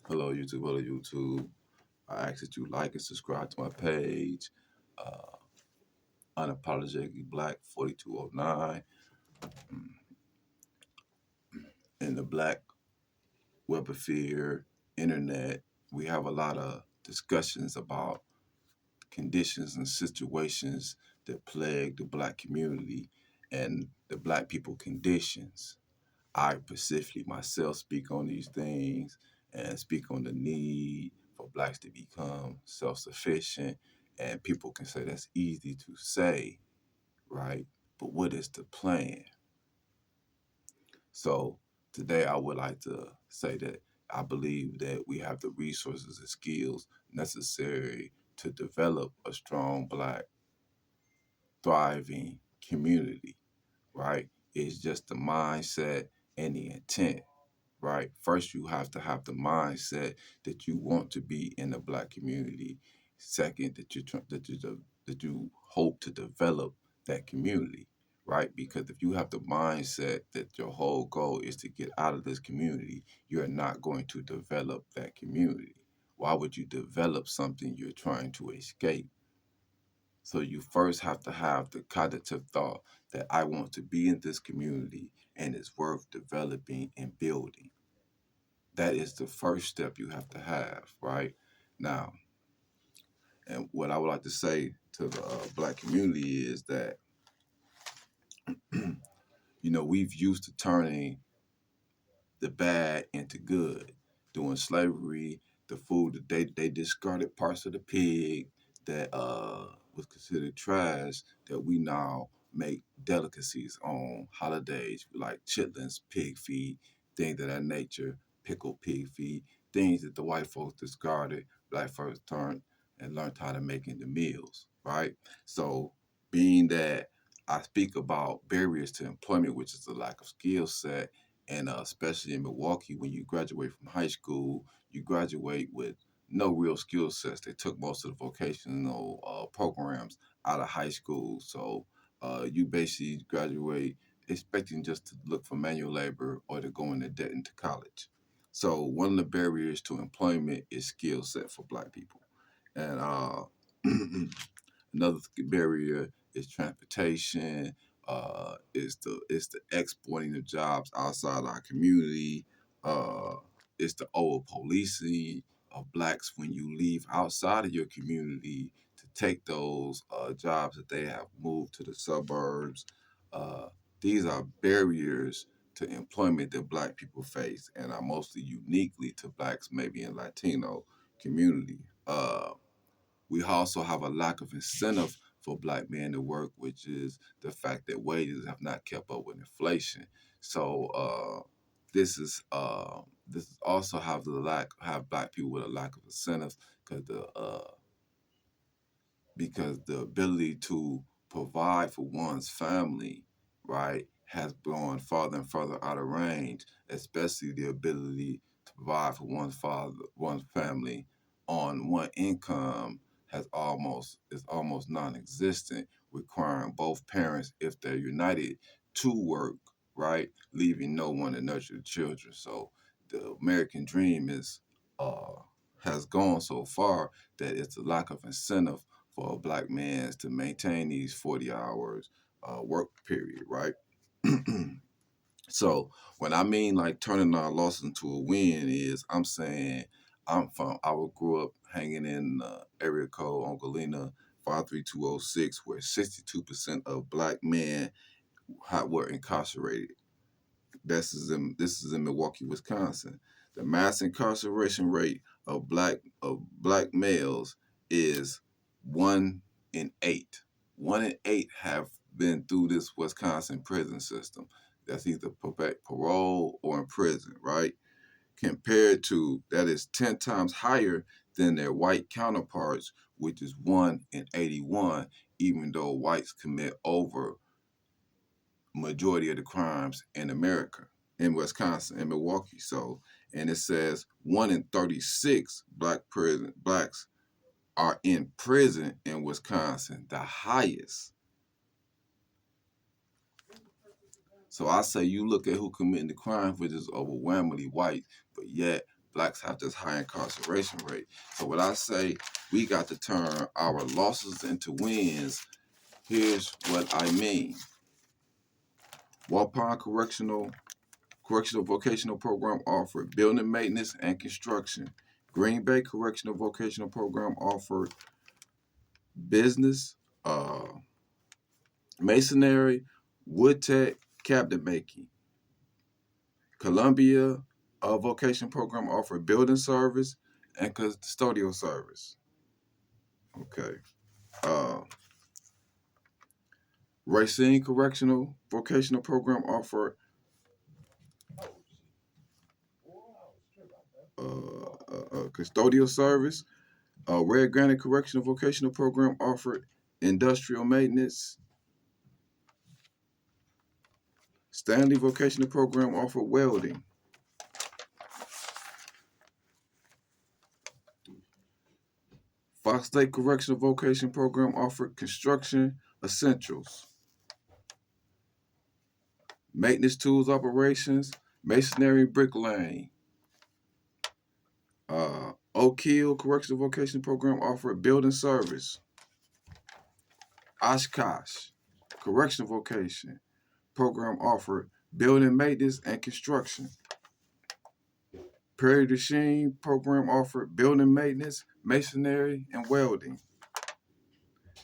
Hello, YouTube. Hello, YouTube. I ask that you like and subscribe to my page, uh, Unapologetically Black 4209. In the Black webosphere, internet, we have a lot of discussions about conditions and situations that plague the Black community and the Black people conditions. I specifically myself speak on these things and speak on the need for Blacks to become self-sufficient. And people can say that's easy to say, right? But what is the plan? So today I would like to say that I believe that we have the resources and skills necessary to develop a strong Black thriving community, right? It's just the mindset and the intent, right? First, you have to have the mindset that you want to be in the Black community. Second, that you hope to develop that community, right? Because if you have the mindset that your whole goal is to get out of this community, you're not going to develop that community. Why would you develop something you're trying to escape? So you first have to have the cognitive thought that I want to be in this community and it's worth developing and building. That is the first step you have to have, right? Now, and what I would like to say to the Black community is that, we've used to turning the bad into good. During slavery, the food that they discarded parts of the pig that was considered trash that we now make delicacies on holidays like chitlins, pig feet, things of that nature, pickled pig feet, things that the white folks discarded, black folks turned and learned how to make into meals, right? So being that I speak about barriers to employment, which is the lack of skill set, and especially in Milwaukee, when you graduate from high school, you graduate with no real skill sets. They took most of the vocational programs out of high school, so you basically graduate expecting just to look for manual labor or to go into debt into college. So one of the barriers to employment is skill set for Black people, and another barrier is transportation. It's the exporting of jobs outside our community. Uh, it's the over policing of Blacks when you leave outside of your community to take those jobs that they have moved to the suburbs. Uh, these are barriers to employment that Black people face, and are mostly uniquely to Blacks, maybe in Latino community. We also have a lack of incentive for Black men to work, which is the fact that wages have not kept up with inflation. So this is also have Black people with a lack of incentives because the ability to provide for one's family, right, has gone farther and further out of range, especially the ability to provide for one's family on one income is almost non-existent, requiring both parents, if they're united, to work, right, leaving no one to nurture the children. So the American dream has gone so far that it's a lack of incentive for a Black man to maintain these 40 hours work period, right? So when I mean like turning our loss into a win is I'm saying I grew up hanging in area code Ongalina 53206 where 62% of Black men were incarcerated. This is in Milwaukee, Wisconsin. The mass incarceration rate of black males is 1 in 8. 1 in 8 have been through this Wisconsin prison system. That's either parole or in prison, right? Compared to that is 10 times higher than their white counterparts, which is 1 in 81, even though whites commit over majority of the crimes in America, in Wisconsin, in Milwaukee. So, and it says 1 in 36 blacks are in prison in Wisconsin, the highest. So I say you look at who committing the crimes, which is overwhelmingly white, but yet blacks have this high incarceration rate. So when I say we got to turn our losses into wins, here's what I mean. Waupun Correctional Vocational Program offered building maintenance and construction. Green Bay Correctional Vocational Program offered business, masonry, wood tech, cabinet making. Columbia Vocation Program offered building service and custodial service. Okay. Uh, Racine Correctional Vocational Program offered custodial service. Red Granite Correctional Vocational Program offered industrial maintenance. Stanley Vocational Program offered welding. Fox Lake Correctional Vocational Program offered construction essentials. Maintenance tools operations, masonry, bricklaying. Oak Hill Correctional Vocational Program offered building service. Oshkosh Correctional Vocation Program offered building maintenance and construction. Prairie du Chien Program offered building maintenance, masonry, and welding.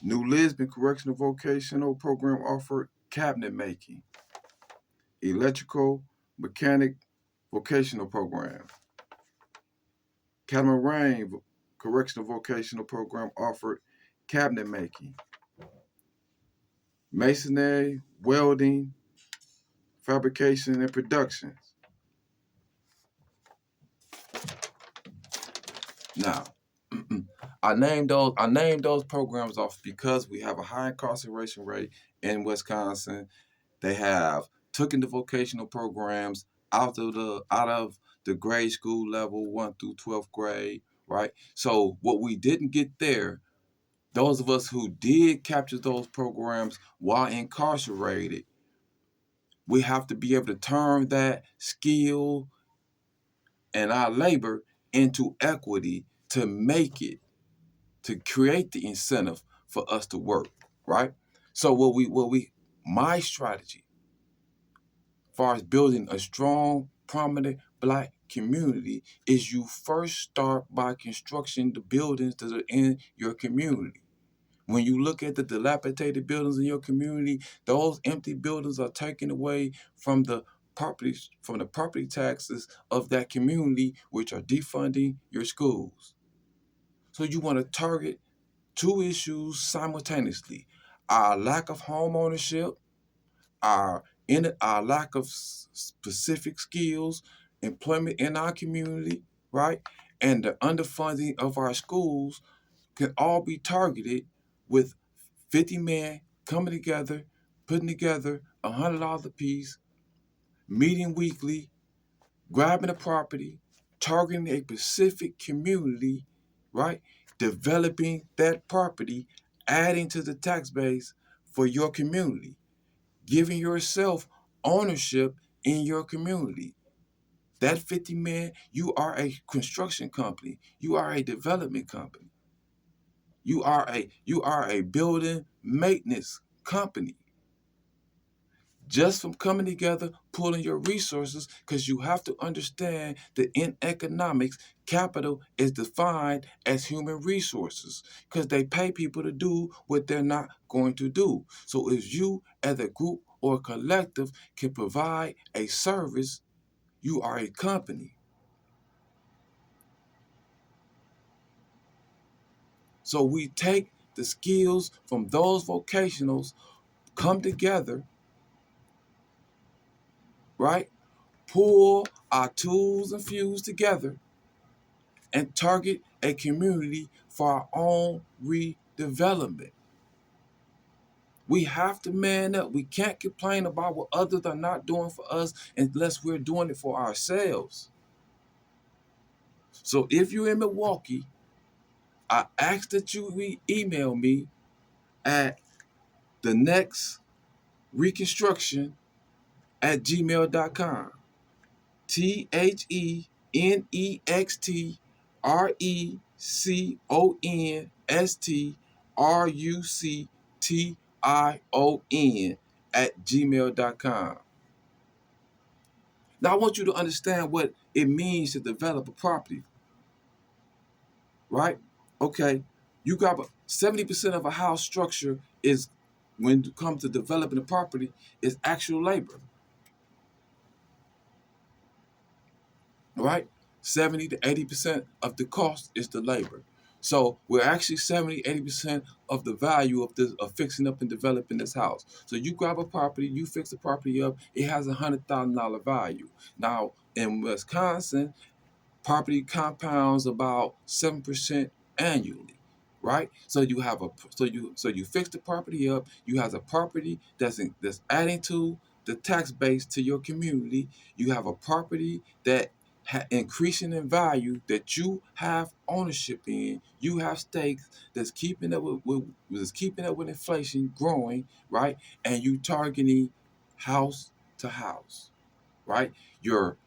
New Lisbon Correctional Vocational Program offered cabinet making. Electrical Mechanic Vocational Program. Catamaran Correctional Vocational Program offered cabinet making, masonry, welding, fabrication, and production. Now, I named those programs off because we have a high incarceration rate in Wisconsin. They have taken the vocational programs out of the grade school level 1 through 12th grade, right? So what we didn't get there, those of us who did capture those programs while incarcerated, we have to be able to turn that skill and our labor into equity to make it, to create the incentive for us to work, right? So my strategy as far as building a strong, prominent black community is you first start by constructing the buildings that are in your community. When you look at the dilapidated buildings in your community, those empty buildings are taken away from the property taxes of that community, which are defunding your schools. So you want to target two issues simultaneously: our lack of home ownership, our lack of specific skills, employment in our community, right? And the underfunding of our schools can all be targeted with 50 men coming together, putting together $100 a piece, meeting weekly, grabbing a property, targeting a specific community, right? Developing that property, adding to the tax base for your community, giving yourself ownership in your community. That 50 men, you are a construction company. You are a development company. You are a building maintenance company. Just from coming together, pulling your resources, because you have to understand that in economics, capital is defined as human resources, because they pay people to do what they're not going to do. So if you as a group or a collective can provide a service, you are a company. So we take the skills from those vocationals, come together, right? Pull our tools and fuse together and target a community for our own redevelopment. We have to man up. We can't complain about what others are not doing for us unless we're doing it for ourselves. So if you're in Milwaukee, I ask that you email me at thenextreconstruction@gmail.com. THENEXTRECONSTRUCTION nextreconstruction Now, I want you to understand what it means to develop a property, right? Okay, you got 70% of a house structure is, when it comes to developing a property, is actual labor, right? 70 to 80% of the cost is the labor. So we're actually 70, 80% of the value of this, of fixing up and developing this house. So you grab a property, you fix the property up, it has $100,000 value. Now in Wisconsin, property compounds about 7% annually, right? So you fix the property up. You have a property that's adding to the tax base to your community. You have a property that increasing in value, that you have ownership in. You have stakes that's keeping up that's keeping up with inflation, growing, right? And you targeting house to house, right? You're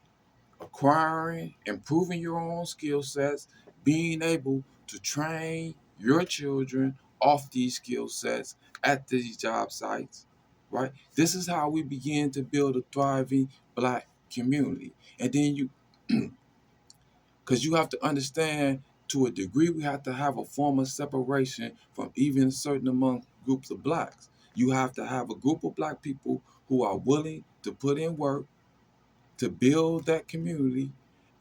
acquiring, improving your own skill sets, being able to train your children off these skill sets at these job sites, right? This is how we begin to build a thriving Black community. And then because you have to understand, to a degree, we have to have a form of separation from even certain among groups of Blacks. You have to have a group of Black people who are willing to put in work to build that community,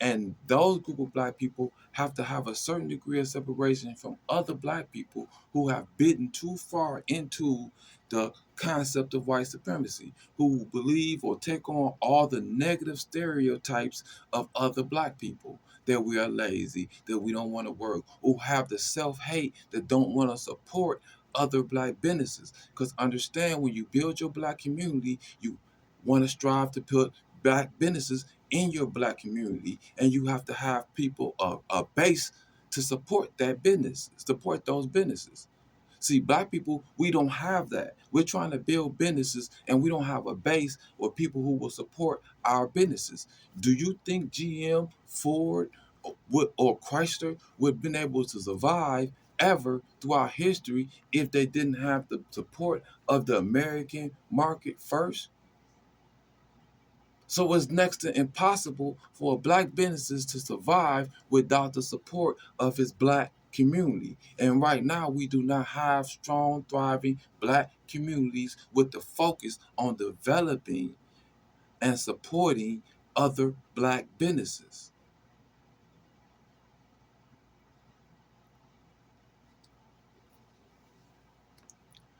and those group of Black people have to have a certain degree of separation from other Black people who have bitten too far into the concept of white supremacy, who believe or take on all the negative stereotypes of other Black people, that we are lazy, that we don't want to work, who have the self-hate, that don't want to support other Black businesses. Because understand, when you build your Black community, you want to strive to put Black businesses in your Black community, and you have to have people, a base to support that business, support those businesses. See, Black people, we don't have that. We're trying to build businesses, and we don't have a base or people who will support our businesses. Do you think GM, Ford, or Chrysler would have been able to survive ever throughout history if they didn't have the support of the American market first? So it's next to impossible for Black businesses to survive without the support of its Black community. And right now, we do not have strong, thriving Black communities with the focus on developing and supporting other Black businesses.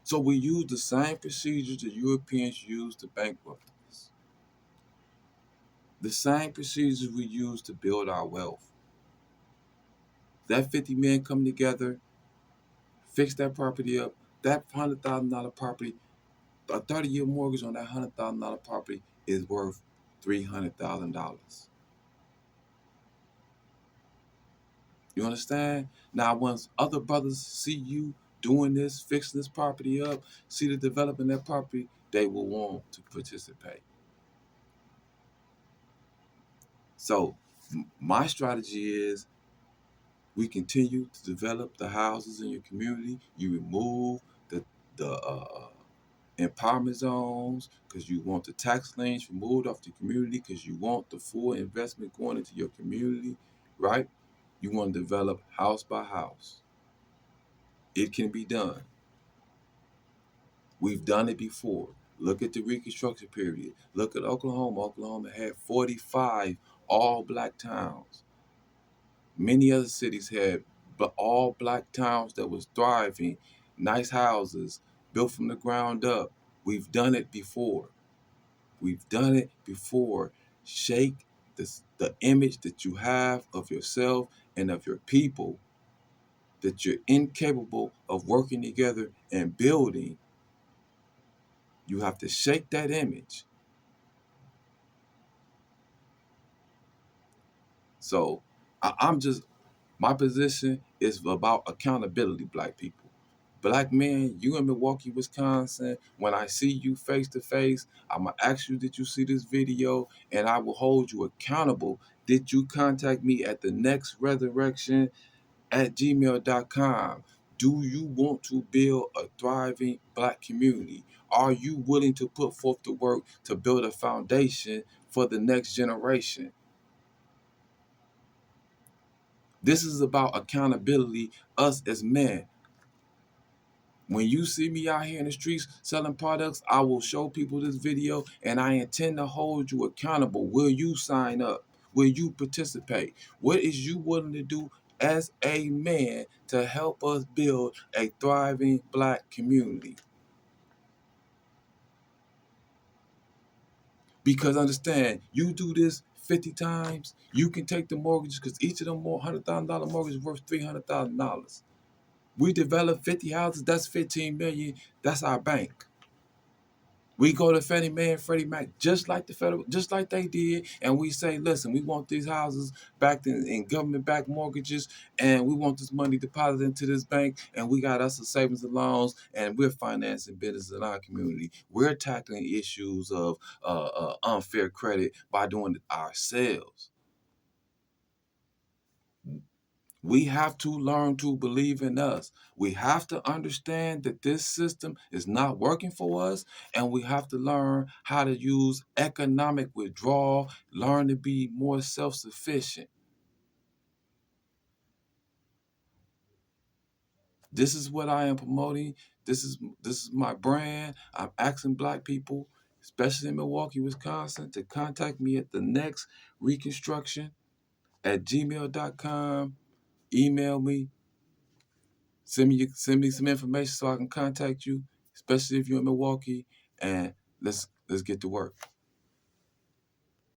So we use the same procedures the Europeans used to bankrupt us, the same procedures we use to build our wealth. That 50 men come together, fix that property up. That $100,000 property, a 30-year mortgage on that $100,000 property is worth $300,000. You understand? Now, once other brothers see you doing this, fixing this property up, see the developing that property, they will want to participate. So, my strategy is, we continue to develop the houses in your community. You remove the empowerment zones, because you want the tax lanes removed off the community, because you want the full investment going into your community, right? You want to develop house by house. It can be done. We've done it before. Look at the Reconstruction period. Look at Oklahoma. Oklahoma had 45 all Black towns. Many other cities had all Black towns that was thriving, nice houses built from the ground up. We've done it before. We've done it before. Shake the image that you have of yourself and of your people, that you're incapable of working together and building. You have to shake that image. So I'm just, my position is about accountability, Black people. Black man, you in Milwaukee, Wisconsin, when I see you face to face, I'm going to ask you, did you see this video? And I will hold you accountable. Did you contact me at the next resurrection at gmail.com? Do you want to build a thriving Black community? Are you willing to put forth the work to build a foundation for the next generation? This is about accountability, us as men. When you see me out here in the streets selling products, I will show people this video and I intend to hold you accountable. Will you sign up? Will you participate? What is you willing to do as a man to help us build a thriving Black community? Because understand, you do this 50 times, you can take the mortgages because each of them more $100,000 mortgage is worth $300,000. We develop 50 houses, that's 15 million, that's our bank. We go to Fannie Mae and Freddie Mac just like the federal, just like they did, and we say, listen, we want these houses backed in government-backed mortgages, and we want this money deposited into this bank, and we got us a savings and loans, and we're financing business in our community. We're tackling issues of unfair credit by doing it ourselves. We have to learn to believe in us. We have to understand that this system is not working for us, and we have to learn how to use economic withdrawal, learn to be more self-sufficient. This is what I am promoting. This is my brand. I'm asking Black people, especially in Milwaukee, Wisconsin, to contact me at the next reconstruction at gmail.com. Email me. Send me some information so I can contact you, especially if you're in Milwaukee, and let's get to work.